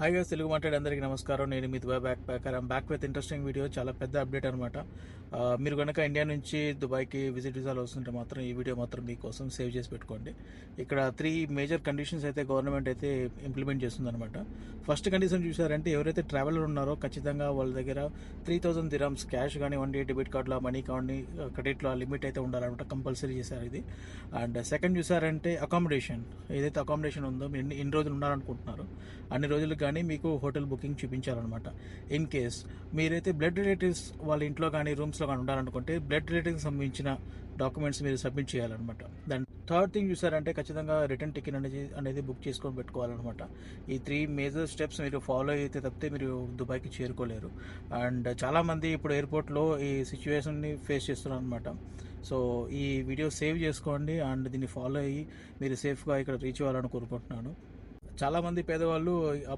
Hi guys, Telugu మాట్లాడే అందరికీ నమస్కారం. నేను మీ Dubai backpacker. I'm back with interesting video. చాలా పెద్ద అప్డేట్ అనమాట. మీరు కనుక ఇండియా నుంచి దుబాయ్కి విజిట్ వీసాలు వస్తుంటే మాత్రం ఈ వీడియో మాత్రం మీకోసం సేవ్ చేసి పెట్టుకోండి. ఇక్కడ 3 మేజర్ కండిషన్స్ అయితే గవర్నమెంట్ అయితే ఇంప్లిమెంట్ చేస్తుందన్నమాట. ఫస్ట్ కండిషన్ చూసారంటే, ఎవరైతే ట్రావెలర్ ఉన్నారో ఖచ్చితంగా వాళ్ళ దగ్గర 3000 దిరమ్స్ క్యాష్ కానివ్వండి, డెబిట్ కార్డులో మనీ కావండి, క్రెడిట్లో లిమిట్ అయితే ఉండాలన్నమాట. కంపల్సరీ చేశారు ఇది. అండ్ సెకండ్ చూసారంటే అకామిడేషన్. ఏదైతే అకామిడేషన్ ఉందో, మీరు ఎన్ని రోజులు ఉండాలనుకుంటున్నారు అన్ని రోజులు కానీ మీకు హోటల్ బుకింగ్ చూపించాలన్నమాట. ఇన్ కేస్ మీరైతే బ్లడ్ రిలేటివ్స్ వాళ్ళ ఇంట్లో కానీ రూమ్స్లో కానీ ఉండాలనుకుంటే బ్లడ్ రిలేటివ్స్ సంబంధించిన డాక్యుమెంట్స్ మీరు సబ్మిట్ చేయాలన్నమాట. దాని థర్డ్ థింగ్ చూసారంటే, ఖచ్చితంగా రిటర్న్ టికెట్ అనేది బుక్ చేసుకొని పెట్టుకోవాలన్నమాట. ఈ 3 మేజర్ స్టెప్స్ మీరు ఫాలో అయితే తప్పితే మీరు దుబాయ్కి చేరుకోలేరు. అండ్ చాలామంది ఇప్పుడు ఎయిర్పోర్ట్లో ఈ సిచ్యువేషన్ని ఫేస్ చేస్తున్నారు అనమాట. సో ఈ వీడియో సేవ్ చేసుకోండి అండ్ దీన్ని ఫాలో అయ్యి మీరు సేఫ్గా ఇక్కడ రీచ్ అవ్వాలని కోరుకుంటున్నాను. చాలామంది పేదవాళ్ళు